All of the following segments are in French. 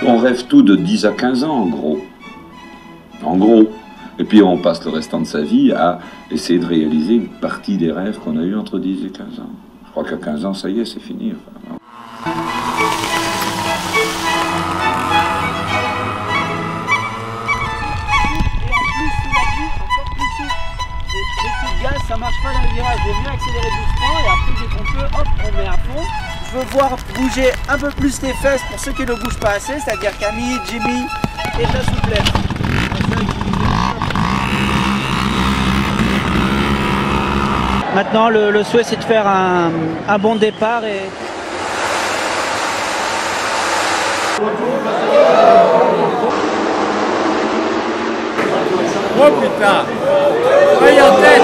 On rêve tout de 10 à 15 ans, en gros. En gros. Et puis on passe le restant de sa vie à essayer de réaliser une partie des rêves qu'on a eus entre 10 et 15 ans. Je crois qu'à 15 ans, ça y est, c'est fini. Enfin, ça marche pas dans le virage, il vaut mieux accélérer doucement et après dès qu'on peut, hop, on met à fond. Je veux voir bouger un peu plus tes fesses pour ceux qui ne bougent pas assez, c'est-à-dire Camille, Jimmy et ta souplesse. Maintenant le souhait c'est de faire un bon départ et... Oh putain! Œil en tête!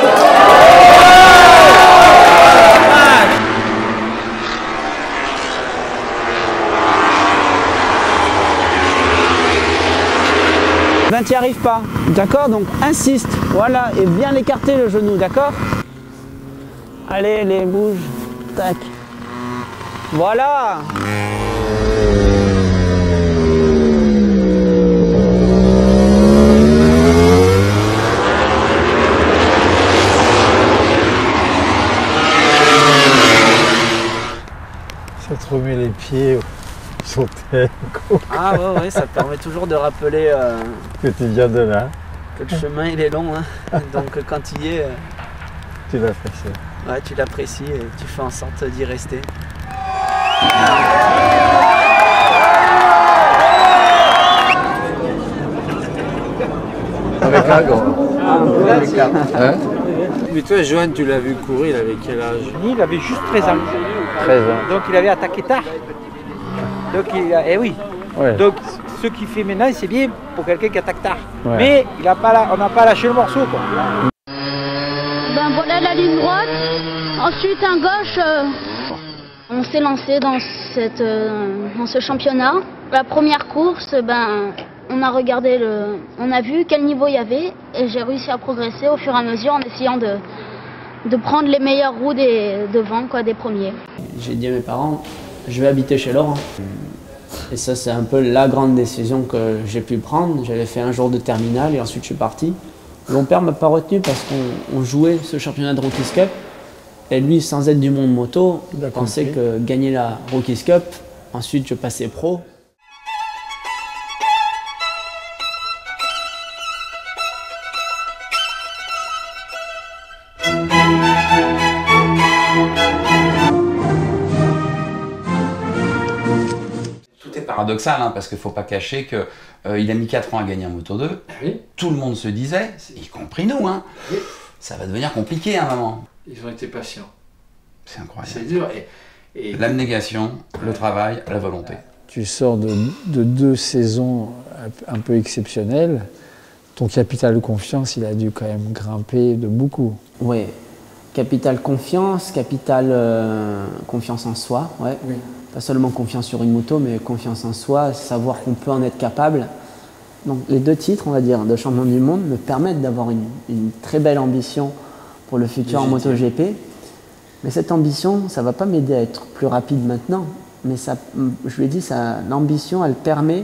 Ben t'y arrives pas, d'accord? Donc insiste, voilà, et bien l'écarter le genou, d'accord? Allez, les bouge, tac. Voilà! Ça te remet les pieds sur tes côtes. Ah ouais, ça permet toujours de rappeler Que tu viens de là. que le chemin il est long, hein. Donc quand il y est, Tu l'apprécies. ouais, tu l'apprécies et tu fais en sorte d'y rester. Avec la gorge. Hein? Mais toi, Johan, tu l'as vu courir, il avait quel âge? Il avait juste 13 ans. 13 ans. Donc il avait attaqué tard. Donc eh oui. Ouais. Donc ce qu'il fait maintenant, c'est bien pour quelqu'un qui attaque tard. Ouais. Mais on n'a pas lâché le morceau, quoi. Ben voilà la ligne droite, ensuite un gauche. On s'est lancé dans ce championnat. La première course, ben, on a vu quel niveau il y avait et j'ai réussi à progresser au fur et à mesure en essayant de prendre les meilleures roues devant, quoi, des premiers. J'ai dit à mes parents, je vais habiter chez Laurent. Et ça, c'est un peu la grande décision que j'ai pu prendre. J'avais fait un jour de terminale et ensuite je suis parti. Mon père ne m'a pas retenu parce qu'on jouait ce championnat de Rookies Cup. Et lui, sans être du monde moto, il pensait que gagner la Rookies Cup, ensuite je passais pro. Tout est paradoxal, hein, parce qu'il ne faut pas cacher qu'il a mis 4 ans à gagner un Moto 2. Oui. Tout le monde se disait, y compris nous, hein, Oui. ça va devenir compliqué à un moment. Ils ont été patients. C'est incroyable. C'est dur. Et L'abnégation, le travail, la volonté. Tu sors de 2 saisons un peu exceptionnelles. Ton capital de confiance, il a dû quand même grimper de beaucoup. Oui, capital confiance, capital confiance en soi, ouais. Oui. Pas seulement confiance sur une moto, mais confiance en soi, savoir qu'on peut en être capable. Donc les 2 titres, on va dire, de champion du monde me permettent d'avoir une très belle ambition pour le futur en MotoGP. Mais cette ambition, ça ne va pas m'aider à être plus rapide maintenant. Mais ça, je lui ai dit, l'ambition, elle permet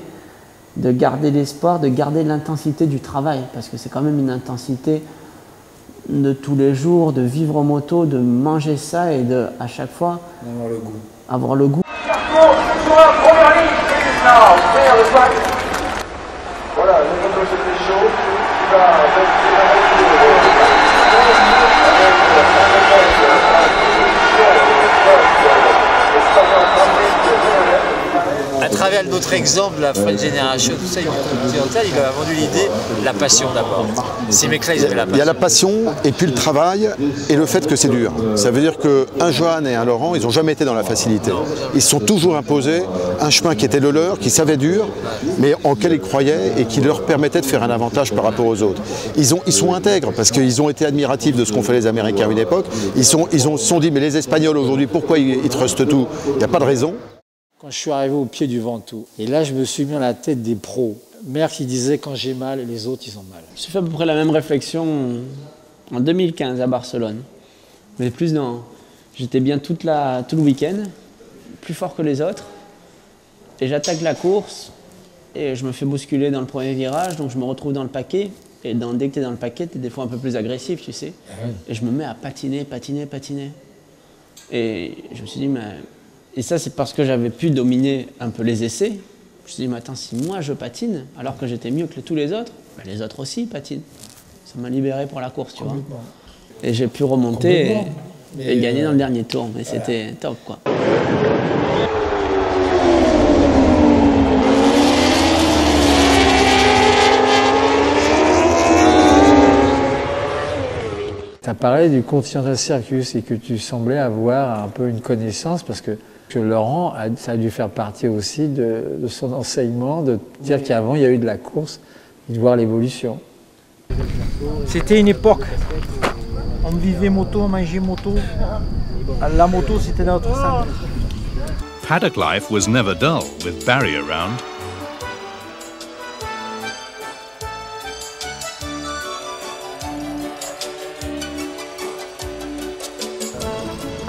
de garder l'espoir, de garder l'intensité du travail. Parce que c'est quand même une intensité de tous les jours, de vivre en moto, de manger ça et de, à chaque fois, Avoir le goût. avoir le goût. Voilà, le moto c'était chaud, À travers notre exemple, la French Generation, tout ça, il a vendu l'idée, la passion d'abord. Ces mecs-là, ils avaient la passion. Il y a la passion et puis le travail et le fait que c'est dur. Ça veut dire qu'un Johan et un Laurent, ils n'ont jamais été dans la facilité. Ils se sont toujours imposés un chemin qui était le leur, qui savait dur, mais en lequel ils croyaient et qui leur permettait de faire un avantage par rapport aux autres. Ils sont intègres parce qu'ils ont été admiratifs de ce qu'ont fait les Américains à une époque. Ils se sont dit, mais les Espagnols aujourd'hui, pourquoi ils trustent tout? Il n'y a pas de raison. Quand je suis arrivé au pied du Ventoux, et là je me suis mis à la tête des pros. Mère qui disait quand j'ai mal, les autres ils ont mal. J'ai fait à peu près la même réflexion en 2015 à Barcelone. Mais plus dans... J'étais bien tout le week-end, plus fort que les autres. Et j'attaque la course, et je me fais bousculer dans le premier virage, donc je me retrouve dans le paquet. Et dès que tu es dans le paquet, tu es des fois un peu plus agressif, tu sais. Et je me mets à patiner. Et je me suis dit, mais... Et ça, c'est parce que j'avais pu dominer un peu les essais. Je me suis dit, mais attends, si moi je patine, alors que j'étais mieux que tous les autres, ben les autres aussi patinent. Ça m'a libéré pour la course, tu vois. Et j'ai pu remonter et gagner dans le dernier tour. Mais c'était top, quoi. Tu as parlé du Continental Circus et que tu semblais avoir un peu une connaissance parce que Laurent, ça a dû faire partie aussi de son enseignement, de dire qu'avant il y a eu de la course et de voir l'évolution. C'était une époque. On vivait moto, on mangeait moto. La moto, c'était notre sang. Paddock life was never dull with Barry around.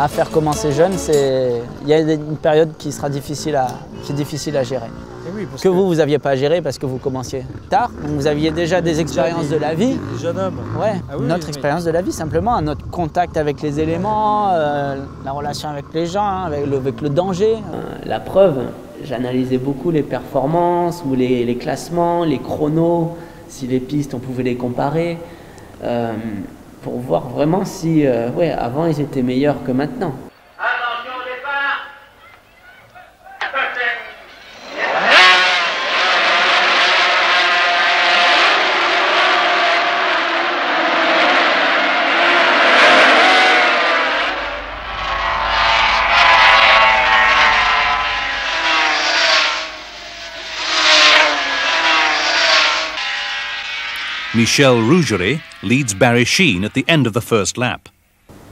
À faire commencer jeune, il y a une période qui sera difficile à gérer. Oui, que vous n'aviez pas à gérer parce que vous commenciez tard. Donc vous aviez déjà des expériences de la vie. Des jeunes hommes. Ouais, notre expérience de la vie simplement, notre contact avec les éléments, la relation avec les gens, avec le danger. La preuve, j'analysais beaucoup les performances ou les classements, les chronos, si les pistes on pouvait les comparer. Pour voir vraiment si, avant ils étaient meilleurs que maintenant. Attention au départ. Michel Rougerie leads Barry Sheene at the end of the first lap.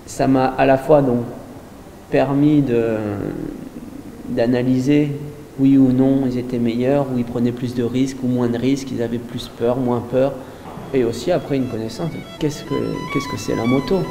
Ça m'a à la fois donc permis d'analyser oui ou non ils étaient meilleurs, ou ils prenaient plus de risques ou moins de risques, ils avaient plus peur, moins peur, et aussi après une connaissance de qu'est-ce que c'est la moto.